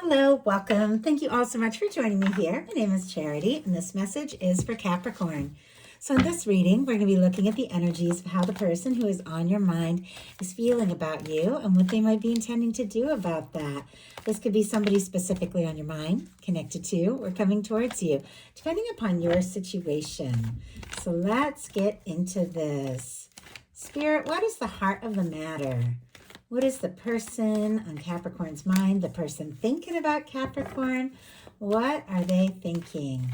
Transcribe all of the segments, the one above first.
Hello, welcome. Thank you all so much for joining me here. My name is Charity, and this message is for Capricorn. So in this reading, we're going to be looking at the energies of how the person who is on your mind is feeling about you and what they might be intending to do about that. This could be somebody specifically on your mind, connected to, or coming towards you, depending upon your situation. So let's get into this. Spirit, what is the heart of the matter? What is the person on Capricorn's mind? The person thinking about Capricorn? What are they thinking?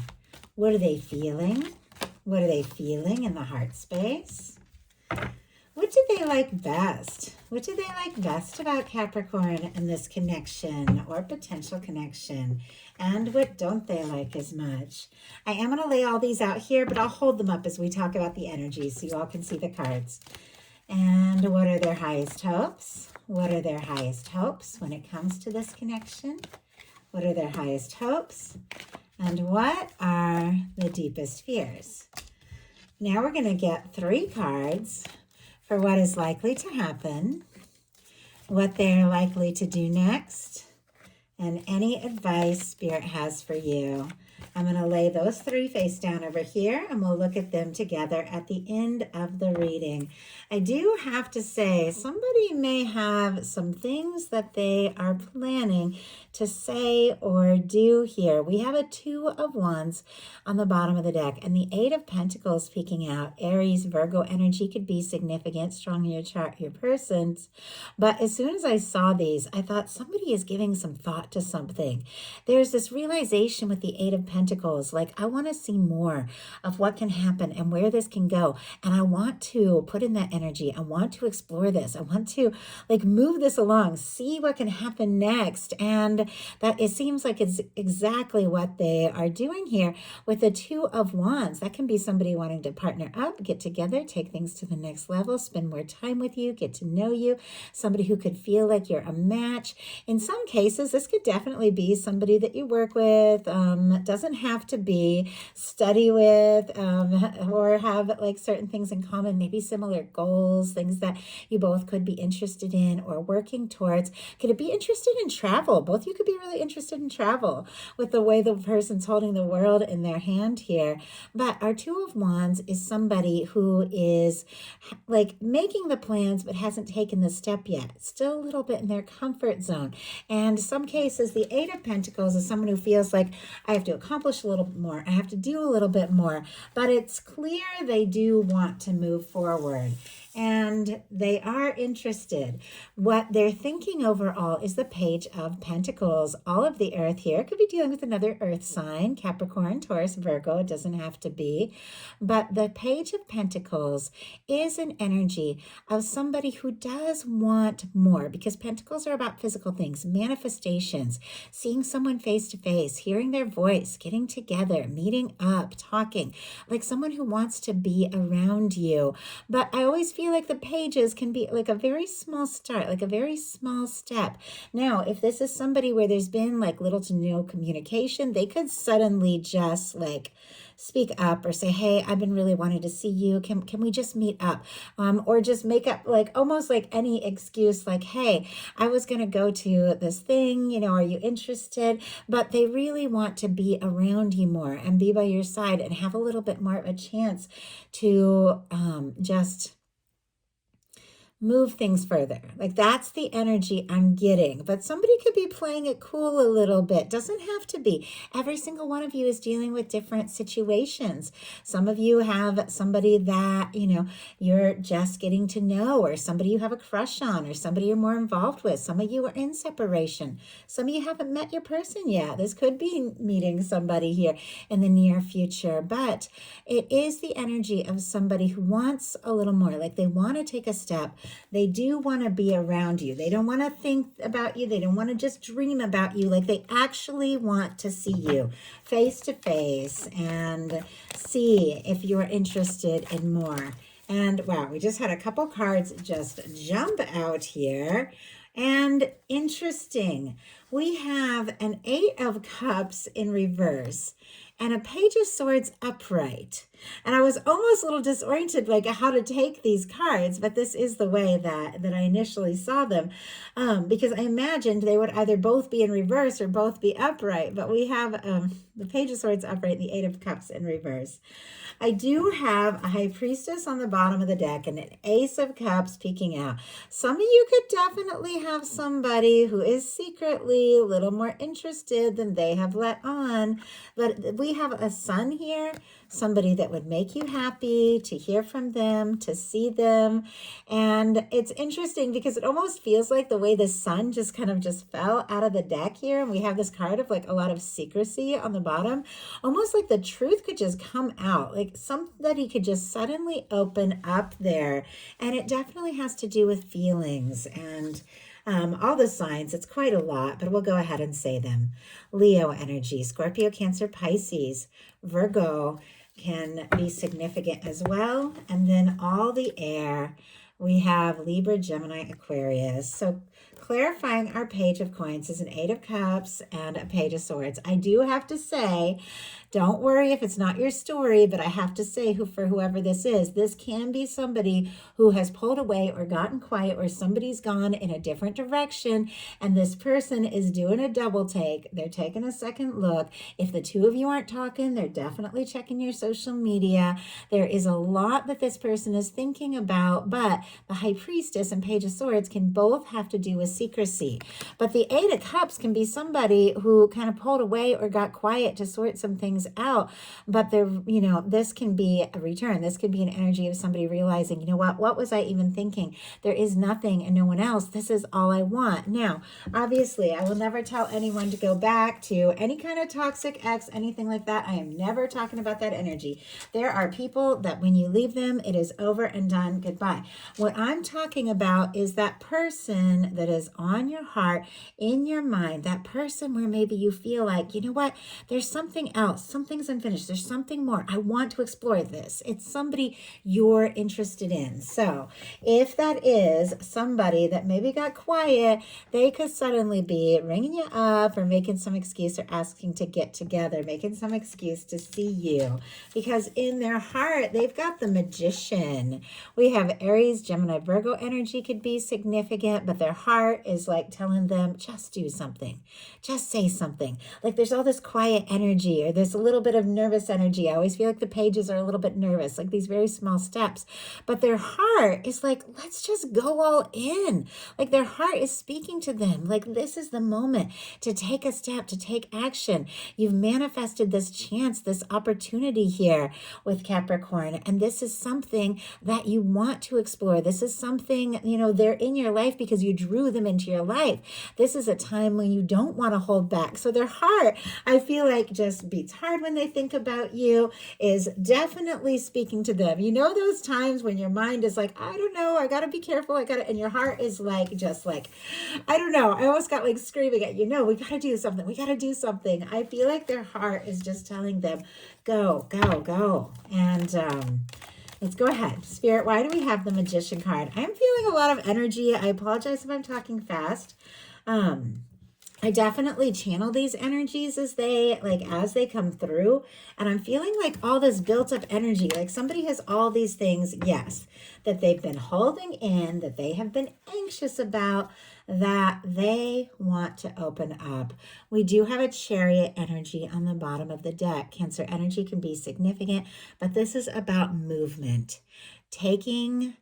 What are they feeling? What are they feeling in the heart space? What do they like best? What do they like best about Capricorn and this connection or potential connection? And what don't they like as much? I am going to lay all these out here, but I'll hold them up as we talk about the energies so you all can see the cards. And what are their highest hopes? What are their highest hopes when it comes to this connection? What are their highest hopes? And what are the deepest fears? Now we're going to get 3 cards for what is likely to happen, what they're likely to do next, and any advice Spirit has for you. I'm going to lay those 3 face down over here, and we'll look at them together at the end of the reading. I do have to say, somebody may have some things that they are planning to say or do here. We have a 2 of Wands on the bottom of the deck, and the 8 of Pentacles peeking out. Aries, Virgo energy could be significant, strong in your chart, your person's. But as soon as I saw these, I thought somebody is giving some thought to something. There's this realization with the 8 of Pentacles, like I want to see more of what can happen and where this can go. And I want to put in that energy. I want to explore this. I want to move this along, see what can happen next. And that it seems like it's exactly what they are doing here with the 2 of Wands. That can be somebody wanting to partner up, get together, take things to the next level, spend more time with you, get to know you, somebody who could feel like you're a match. In some cases, this could definitely be somebody that you work with, doesn't have to be, study with, or have like certain things in common, maybe similar goals, things that you both could be interested in or working towards. Could it be interested in travel? Both you could be really interested in travel with the way the person's holding the world in their hand here. But our 2 of Wands is somebody who is like making the plans but hasn't taken the step yet. Still a little bit in their comfort zone. And some cases, the 8 of Pentacles is someone who feels like I have to accomplish a little bit more. I have to do a little bit more. But it's clear they do want to move forward. And they are interested. What they're thinking overall is the Page of Pentacles. All of the earth here could be dealing with another earth sign, Capricorn, Taurus, Virgo. It doesn't have to be. But the Page of Pentacles is an energy of somebody who does want more, because Pentacles are about physical things, manifestations, seeing someone face to face, hearing their voice, getting together, meeting up, talking, like someone who wants to be around you. But I always feel like the pages can be like a very small start, like a very small step. Now, if this is somebody where there's been like little to no communication, they could suddenly just like speak up or say, hey, I've been really wanting to see you. Can we just meet up? Or just make up like almost like any excuse, like, hey, I was going to go to this thing, are you interested? But they really want to be around you more and be by your side and have a little bit more of a chance to just move things further. Like that's the energy I'm getting. But somebody could be playing it cool a little bit. Doesn't have to be. Every single one of you is dealing with different situations. Some of you have somebody that, you're just getting to know, or somebody you have a crush on, or somebody you're more involved with. Some of you are in separation. Some of you haven't met your person yet. This could be meeting somebody here in the near future. But it is the energy of somebody who wants a little more. Like they want to take a step. They do want to be around you. They don't want to think about you. They don't want to just dream about you. Like they actually want to see you face to face and see if you're interested in more. And wow, we just had a couple cards just jump out here. And interesting, we have an 8 of Cups in reverse and a Page of Swords upright. And I was almost a little disoriented, like how to take these cards, but this is the way that I initially saw them, because I imagined they would either both be in reverse or both be upright, but we have the Page of Swords upright and the Eight of Cups in reverse. I do have a High Priestess on the bottom of the deck and an Ace of Cups peeking out. Some of you could definitely have somebody who is secretly a little more interested than they have let on. But we have a Sun here, somebody that would make you happy to hear from them, to see them. And it's interesting because it almost feels like the way the Sun just kind of just fell out of the deck here. And we have this card of like a lot of secrecy on the bottom, almost like the truth could just come out, like somebody could just suddenly open up there. And it definitely has to do with feelings and all the signs. It's quite a lot, but we'll go ahead and say them. Leo energy, Scorpio, Cancer, Pisces, Virgo can be significant as well. And then all the air, we have Libra, Gemini, Aquarius. So clarifying our Page of Coins is an Eight of Cups and a Page of Swords. I do have to say, don't worry if it's not your story, but I have to say for whoever this is, this can be somebody who has pulled away or gotten quiet, or somebody's gone in a different direction, and this person is doing a double take. They're taking a second look. If the two of you aren't talking, they're definitely checking your social media. There is a lot that this person is thinking about, but the High Priestess and Page of Swords can both have to do with secrecy. But the Eight of Cups can be somebody who kind of pulled away or got quiet to sort some things out. But there, this can be a return. This could be an energy of somebody realizing, you know what was I even thinking? There is nothing and no one else. This is all I want. Now, obviously, I will never tell anyone to go back to any kind of toxic ex, anything like that. I am never talking about that energy. There are people that when you leave them, it is over and done. Goodbye. What I'm talking about is that person that is on your heart, in your mind, that person where maybe you feel like, you know what, there's something else. Something's unfinished. There's something more. I want to explore this. It's somebody you're interested in. So if that is somebody that maybe got quiet, they could suddenly be ringing you up or making some excuse or asking to get together, making some excuse to see you, because in their heart, they've got the Magician. We have Aries, Gemini, Virgo energy could be significant, but their heart is like telling them, just do something. Just say something. Like there's all this quiet energy or this little bit of nervous energy. I always feel like the pages are a little bit nervous, like these very small steps. But their heart is like, let's just go all in. Like their heart is speaking to them. Like this is the moment to take a step, to take action. You've manifested this chance, this opportunity here with Capricorn. And this is something that you want to explore. This is something, they're in your life because you drew them into your life. This is a time when you don't want to hold back. So their heart, I feel like, just beats hard when they think about you, is definitely speaking to them. Those times when your mind is like, I don't know, I got to be careful. And your heart is like, just like, I don't know. I almost got like screaming at we got to do something. We got to do something. I feel like their heart is just telling them, go, go, go. And, let's go ahead. Spirit, why do we have the Magician card? I'm feeling a lot of energy. I apologize if I'm talking fast. I definitely channel these energies as they come through. And I'm feeling like all this built up energy, like somebody has all these things, yes, that they've been holding in, that they have been anxious about, that they want to open up. We do have a Chariot energy on the bottom of the deck. Cancer energy can be significant, but this is about movement. Taking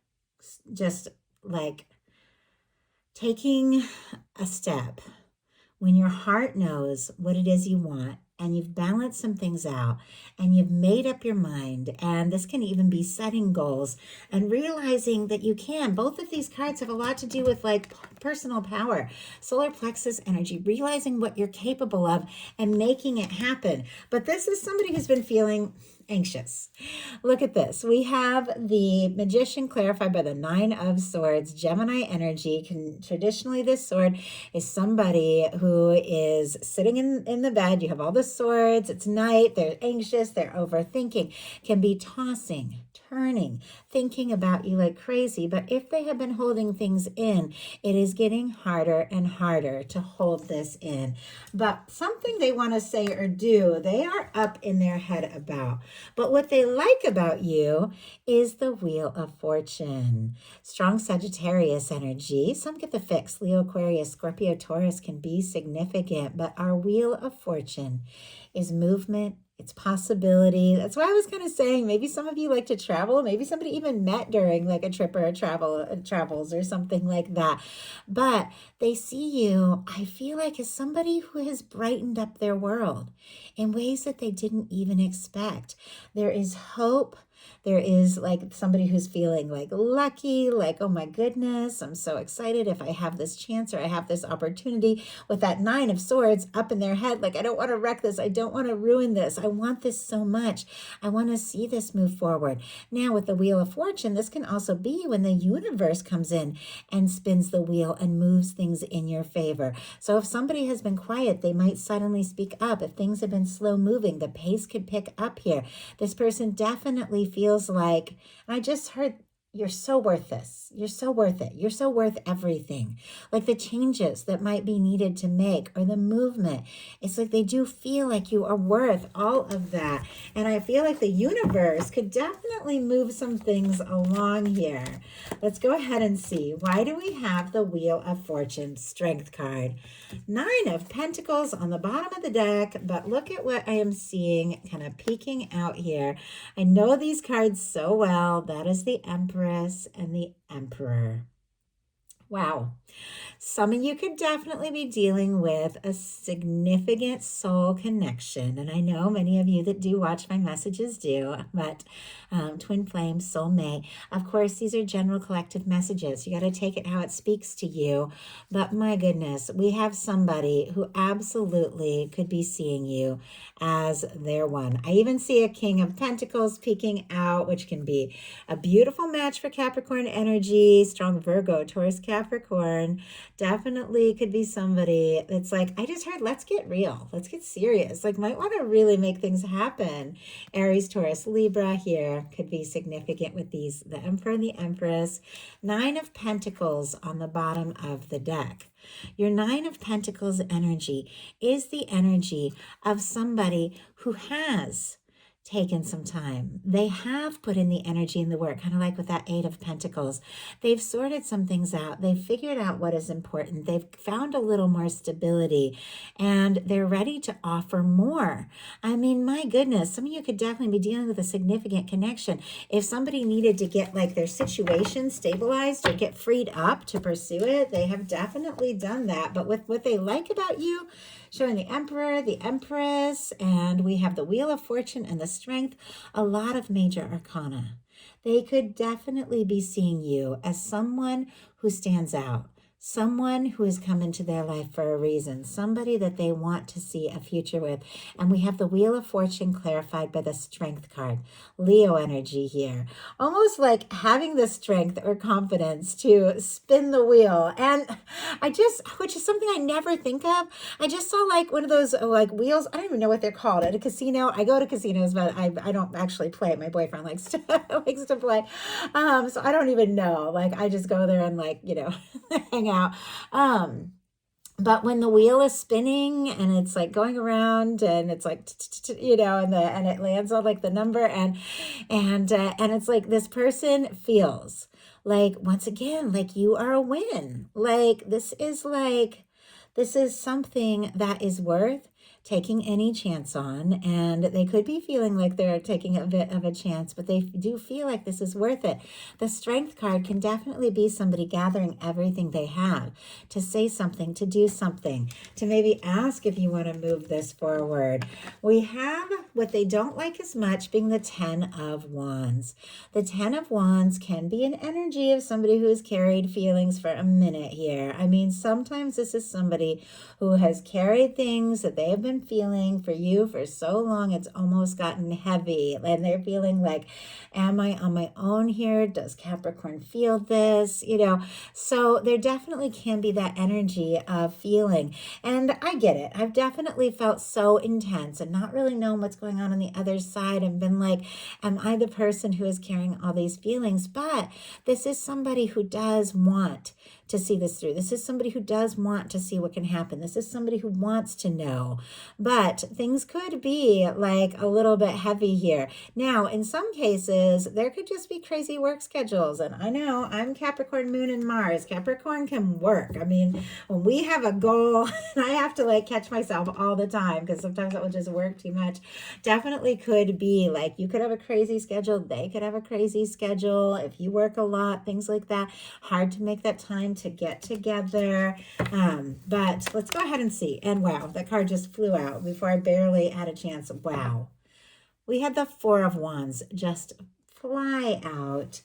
a step. When your heart knows what it is you want, and you've balanced some things out, and you've made up your mind, and this can even be setting goals and realizing that you can. Both of these cards have a lot to do with like personal power, solar plexus energy, realizing what you're capable of and making it happen. But this is somebody who's been feeling anxious. Look at this. We have the Magician clarified by the Nine of Swords. Gemini energy. Traditionally, this sword is somebody who is sitting in the bed. You have all the swords. It's night. They're anxious. They're overthinking. Can be tossing, turning, thinking about you like crazy. But if they have been holding things in, it is getting harder and harder to hold this in. But something they want to say or do, they are up in their head about. But what they like about you is the Wheel of Fortune. Strong Sagittarius energy. Some get the fix. Leo, Aquarius, Scorpio, Taurus can be significant, but our Wheel of Fortune is movement. It's possibility. That's why I was kind of saying maybe some of you like to travel. Maybe somebody even met during like a trip or a travels or something like that. But they see you, I feel like, as somebody who has brightened up their world in ways that they didn't even expect. There is hope. There is like somebody who's feeling like lucky, like, oh my goodness, I'm so excited if I have this chance or I have this opportunity, with that 9 of Swords up in their head. Like, I don't want to wreck this. I don't want to ruin this. I want this so much. I want to see this move forward. Now with the Wheel of Fortune, this can also be when the universe comes in and spins the wheel and moves things in your favor. So if somebody has been quiet, they might suddenly speak up. If things have been slow moving, the pace could pick up here. This person definitely feels like, I just heard, you're so worth this. You're so worth it. You're so worth everything. Like the changes that might be needed to make or the movement. It's like they do feel like you are worth all of that. And I feel like the universe could definitely move some things along here. Let's go ahead and see. Why do we have the Wheel of Fortune Strength card? 9 of Pentacles on the bottom of the deck, but look at what I am seeing kind of peeking out here. I know these cards so well. That is the Empress and the Emperor. Wow. Some of you could definitely be dealing with a significant soul connection. And I know many of you that do watch my messages do, but twin flame, soulmate. Of course, these are general collective messages. You got to take it how it speaks to you. But my goodness, we have somebody who absolutely could be seeing you as their one. I even see a King of Pentacles peeking out, which can be a beautiful match for Capricorn energy. Strong Virgo, Taurus, Capricorn. Definitely could be somebody that's like, I just heard, let's get real. Let's get serious. Like, might want to really make things happen. Aries, Taurus, Libra here could be significant with these, the Emperor and the Empress. 9 of Pentacles on the bottom of the deck. Your 9 of Pentacles energy is the energy of somebody who has taken some time. They have put in the energy and the work, kind of like with that 8 of Pentacles. They've sorted some things out. They've figured out what is important. They've found a little more stability, and they're ready to offer more. I mean, my goodness, some of you could definitely be dealing with a significant connection. If somebody needed to get like their situation stabilized or get freed up to pursue it, they have definitely done that. But with what they like about you, showing the Emperor, the Empress, and we have the Wheel of Fortune and the Strength, a lot of major arcana. They could definitely be seeing you as someone who stands out, someone who has come into their life for a reason, somebody that they want to see a future with. And we have the Wheel of Fortune clarified by the Strength card. Leo energy here. Almost like having the strength or confidence to spin the wheel. And which is something I never think of. I just saw like one of those like wheels. I don't even know what they're called at a casino. I go to casinos, but I don't actually play. My boyfriend likes to play. So I don't even know. Like, I just go there and like, hang out. But when the wheel is spinning and it's like going around and it's like, and it lands on like the number and it's like this person feels like, once again, like you are a win. Like this is something that is worth taking any chance on, and they could be feeling like they're taking a bit of a chance, but they do feel like this is worth it. The Strength card can definitely be somebody gathering everything they have to say something, to do something, to maybe ask if you want to move this forward. We have what they don't like as much being the 10 of Wands. The 10 of Wands can be an energy of somebody who's carried feelings for a minute here. I mean, sometimes this is somebody who has carried things that they have been feeling for you for so long, it's almost gotten heavy, and they're feeling like, am I on my own here? Does Capricorn feel this? So there definitely can be that energy of feeling, and I get it. I've definitely felt so intense and not really known what's going on the other side, and been like, am I the person who is carrying all these feelings? But this is somebody who does want to see this through. This is somebody who does want to see what can happen. This is somebody who wants to know. But things could be like a little bit heavy here. Now, in some cases, there could just be crazy work schedules. And I know I'm Capricorn, Moon, and Mars. Capricorn can work. I mean, when we have a goal, and I have to like catch myself all the time because sometimes it will just work too much. Definitely could be like you could have a crazy schedule. They could have a crazy schedule. If you work a lot, things like that. Hard to make that time to get together. But let's go ahead and see. And wow, that card just flew out before I barely had a chance. Wow. We had the Four of Wands just fly out.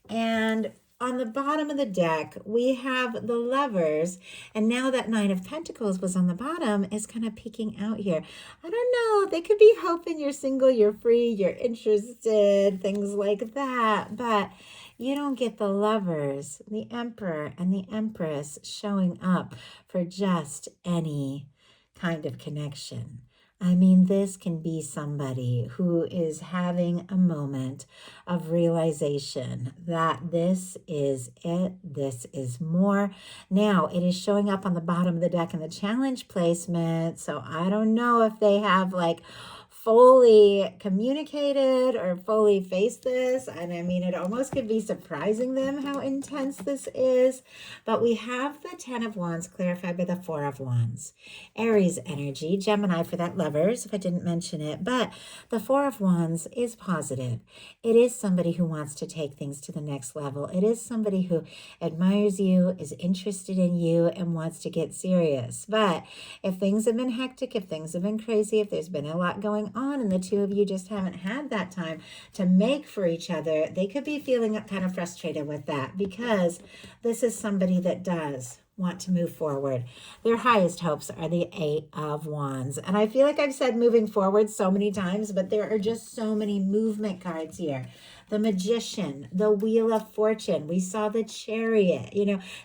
And on the bottom of the deck, we have the Lovers. And now that Nine of Pentacles was on the bottom is kind of peeking out here. I don't know. They could be hoping you're single, you're free, you're interested, things like that. But you don't get the Lovers, the Emperor, and the Empress showing up for just any kind of connection. I mean, this can be somebody who is having a moment of realization that this is it, this is more. Now, it is showing up on the bottom of the deck in the challenge placement, so I don't know if they have like fully communicated or fully faced this. And I mean, it almost could be surprising them how intense this is. But we have the Ten of Wands clarified by the Four of Wands. Aries energy, Gemini for that Lovers, if I didn't mention it. But the Four of Wands is positive. It is somebody who wants to take things to the next level. It is somebody who admires you, is interested in you, and wants to get serious. But if things have been hectic, if things have been crazy, if there's been a lot going on and the two of you just haven't had that time to make for each other, they could be feeling kind of frustrated with that because this is somebody that does want to move forward. Their highest hopes are the Eight of Wands. And I feel like I've said moving forward so many times, but there are just so many movement cards here. The Magician, the Wheel of Fortune. We saw the Chariot,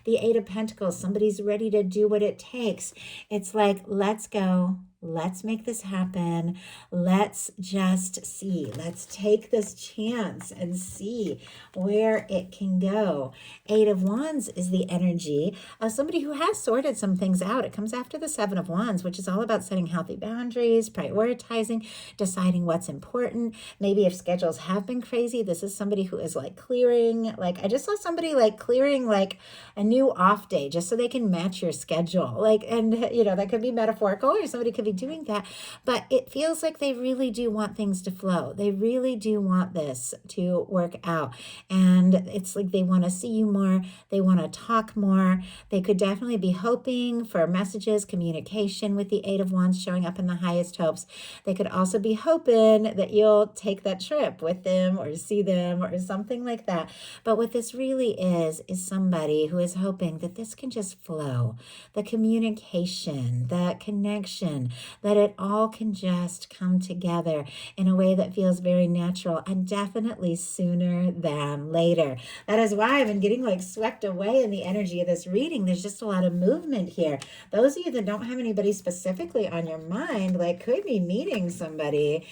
the Eight of Pentacles. Somebody's ready to do what it takes. It's like, let's go. Let's make this happen. Let's just see. Let's take this chance and see where it can go. Eight of Wands is the energy of somebody who has sorted some things out. It comes after the Seven of Wands, which is all about setting healthy boundaries, prioritizing, deciding what's important. Maybe if schedules have been crazy, this is somebody who is like clearing. Like I just saw somebody like clearing like a new off day just so they can match your schedule. And that could be metaphorical or somebody could be doing that, but it feels like they really do want things to flow. They really do want this to work out, and it's like they want to see you more. They want to talk more. They could definitely be hoping for messages, communication with the Eight of Wands showing up in the highest hopes. They could also be hoping that you'll take that trip with them or see them or something like that. But what this really is somebody who is hoping that this can just flow. The communication, the connection, that it all can just come together in a way that feels very natural and definitely sooner than later. That is why I've been getting like swept away in the energy of this reading. There's just a lot of movement here. Those of you that don't have anybody specifically on your mind, like could be meeting somebody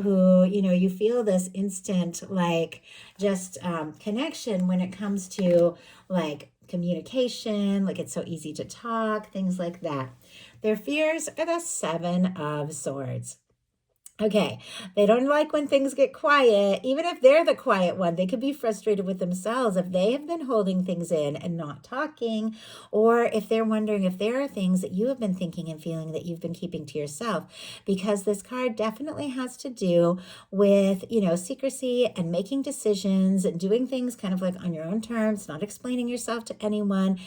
who, you feel this instant, like just connection when it comes to like communication, like it's so easy to talk, things like that. Their fears are the Seven of Swords. Okay, they don't like when things get quiet. Even if they're the quiet one, they could be frustrated with themselves if they have been holding things in and not talking, or if they're wondering if there are things that you have been thinking and feeling that you've been keeping to yourself, because this card definitely has to do with, secrecy and making decisions and doing things kind of like on your own terms, not explaining yourself to anyone,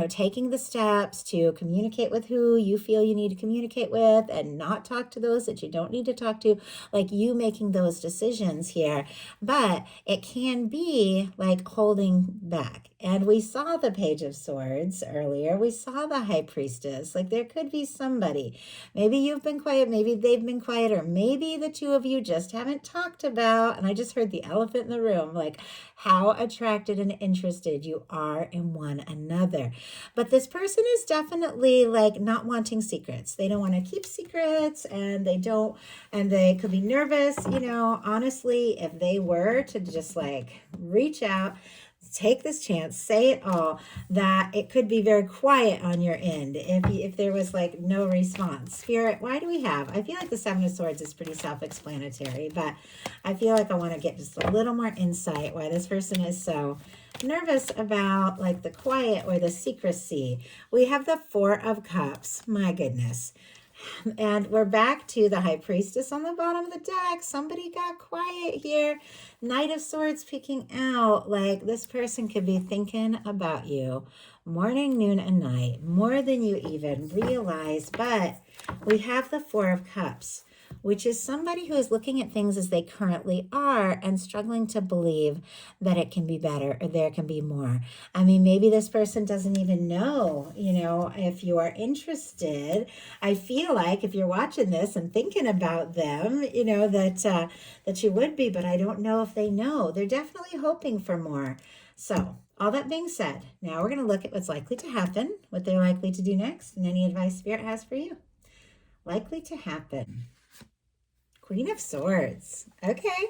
taking the steps to communicate with who you feel you need to communicate with and not talk to those that you don't need to talk to, like you making those decisions here. But it can be like holding back. And we saw the Page of Swords earlier. We saw the High Priestess. Like there could be somebody. Maybe you've been quiet. Maybe they've been quiet. Or maybe the two of you just haven't talked about. And I just heard the elephant in the room, like how attracted and interested you are in one another. But this person is definitely like not wanting secrets. They don't want to keep secrets, and they could be nervous, honestly, if they were to just like reach out take this chance, say it all, that it could be very quiet on your end if there was like no response. Spirit, why do we have? I feel like the Seven of Swords is pretty self-explanatory, but I feel like I want to get just a little more insight why this person is so nervous about like the quiet or the secrecy. We have the Four of Cups. My goodness. And we're back to the High Priestess on the bottom of the deck. Somebody got quiet here. Knight of Swords peeking out. Like this person could be thinking about you morning, noon, and night, more than you even realize. But we have the Four of Cups, which is somebody who is looking at things as they currently are and struggling to believe that it can be better or there can be more. I mean, maybe this person doesn't even know, if you are interested. I feel like if you're watching this and thinking about them, that you would be, but I don't know if they know. They're definitely hoping for more. So all that being said, now we're going to look at what's likely to happen, what they're likely to do next, and any advice Spirit has for you. Likely to happen. Queen of Swords. Okay.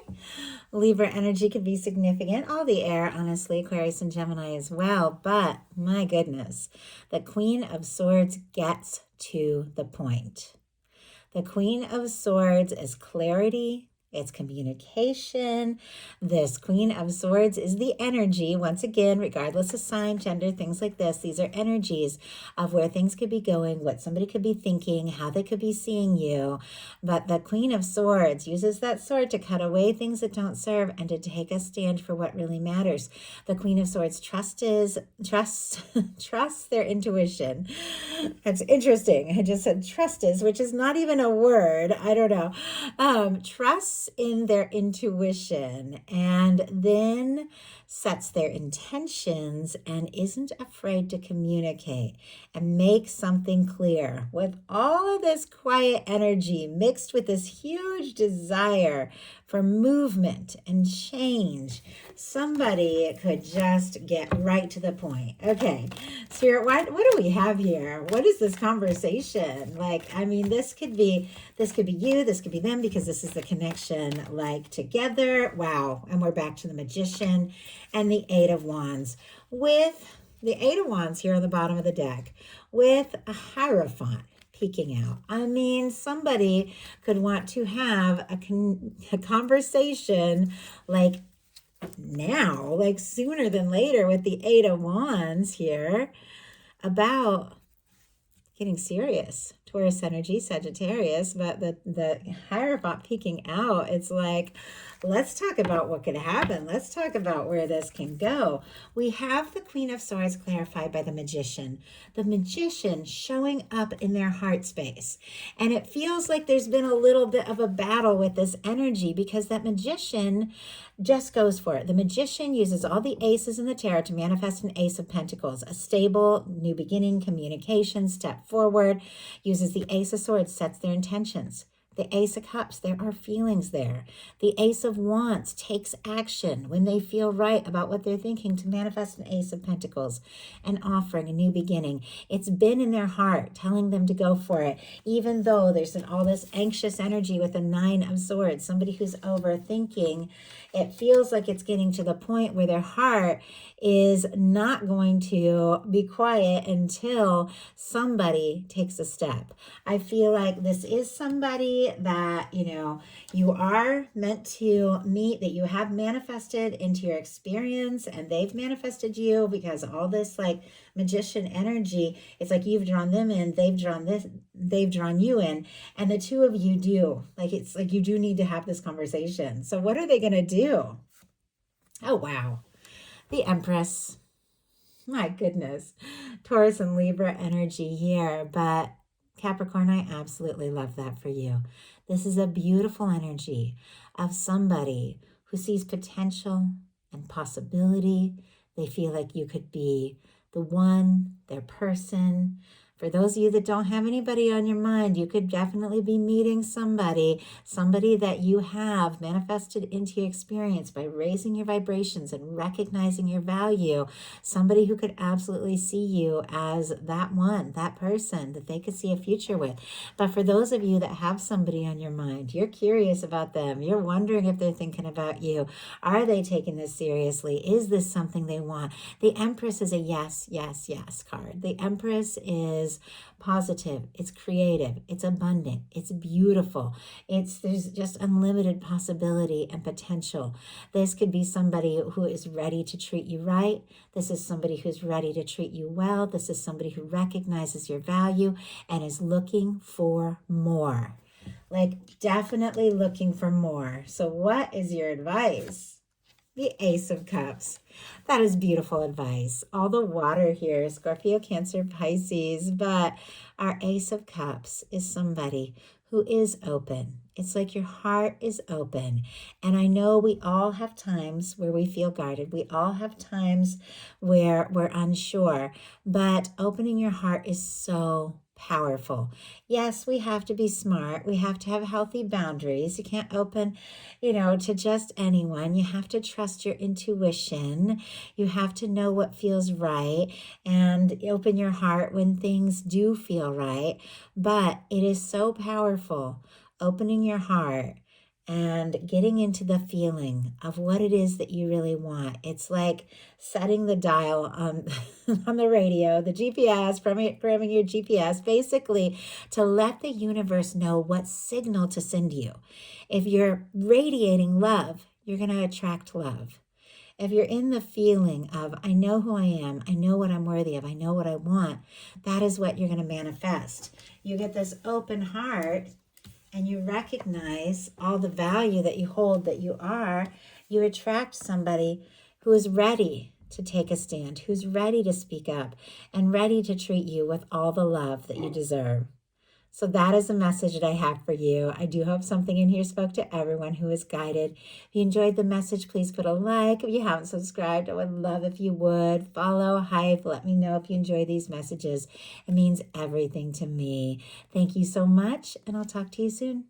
Libra energy could be significant. All the air, honestly, Aquarius and Gemini as well. But my goodness, the Queen of Swords gets to the point. The Queen of Swords is clarity. It's communication. This Queen of Swords is the energy, once again, regardless of sign, gender, things like this. These are energies of where things could be going, what somebody could be thinking, how they could be seeing you. But the Queen of Swords uses that sword to cut away things that don't serve and to take a stand for what really matters. The Queen of Swords trusts their intuition. That's interesting. I just said trust is, which is not even a word. I don't know. Trust in their intuition and then sets their intentions and isn't afraid to communicate and make something clear. With all of this quiet energy mixed with this huge desire for movement and change, somebody could just get right to the point. Okay, Spirit, what do we have here? What is this conversation? Like, I mean, this could be you, this could be them, because this is the connection, like together. Wow. And we're back to the Magician and the Eight of Wands, with the Eight of Wands here on the bottom of the deck, with a Hierophant peeking out. I mean, somebody could want to have a conversation like now, like sooner than later, with the Eight of Wands here about getting serious. Taurus energy, Sagittarius, but the Hierophant peeking out, it's like, let's talk about what could happen. Let's talk about where this can go. We have the Queen of Swords clarified by the Magician. The Magician showing up in their heart space. And it feels like there's been a little bit of a battle with this energy, because that Magician just goes for it. The Magician uses all the aces in the tarot to manifest an Ace of Pentacles, a stable, new beginning, communication, step forward. Uses the Ace of Swords, sets their intentions. The Ace of Cups, there are feelings there. The Ace of Wands takes action when they feel right about what they're thinking to manifest an Ace of Pentacles and offering a new beginning. It's been in their heart telling them to go for it, even though there's all this anxious energy with the Nine of Swords, somebody who's overthinking. It feels like it's getting to the point where their heart is not going to be quiet until somebody takes a step. I feel like this is somebody that, you are meant to meet, that you have manifested into your experience, and they've manifested you, because all this like Magician energy, it's like you've drawn them in, they've drawn you in, and the two of you do. Like, it's like you do need to have this conversation. So what are they going to do? Oh, wow. The Empress. My goodness. Taurus and Libra energy here, but Capricorn, I absolutely love that for you. This is a beautiful energy of somebody who sees potential and possibility. They feel like you could be the one, their person. For those of you that don't have anybody on your mind, you could definitely be meeting somebody that you have manifested into your experience by raising your vibrations and recognizing your value. Somebody who could absolutely see you as that one, that person that they could see a future with. But for those of you that have somebody on your mind, you're curious about them. You're wondering if they're thinking about you. Are they taking this seriously? Is this something they want? The Empress is a yes, yes, yes card. The Empress is positive, it's creative, it's abundant, it's beautiful. There's just unlimited possibility and potential. This could be somebody who is ready to treat you right. This is somebody who's ready to treat you well. This is somebody who recognizes your value and is looking for more. Like, definitely looking for more. So what is your advice? The Ace of Cups. That is beautiful advice. All the water here, Scorpio, Cancer, Pisces, but our Ace of Cups is somebody who is open. It's like your heart is open. And I know we all have times where we feel guarded. We all have times where we're unsure, but opening your heart is so powerful. Yes, we have to be smart. We have to have healthy boundaries. You can't open, to just anyone. You have to trust your intuition. You have to know what feels right and open your heart when things do feel right. But it is so powerful, opening your heart and getting into the feeling of what it is that you really want. It's like setting the dial on, on the radio, the GPS, programming your GPS, basically to let the universe know what signal to send you. If you're radiating love, you're going to attract love. If you're in the feeling of, I know who I am, I know what I'm worthy of, I know what I want, that is what you're going to manifest. You get this open heart and you recognize all the value that you hold, that you are, you attract somebody who is ready to take a stand, who's ready to speak up and ready to treat you with all the love that you deserve. So that is a message that I have for you. I do hope something in here spoke to everyone who is guided. If you enjoyed the message, please put a like. If you haven't subscribed, I would love if you would. Follow, hype, let me know if you enjoy these messages. It means everything to me. Thank you so much, and I'll talk to you soon.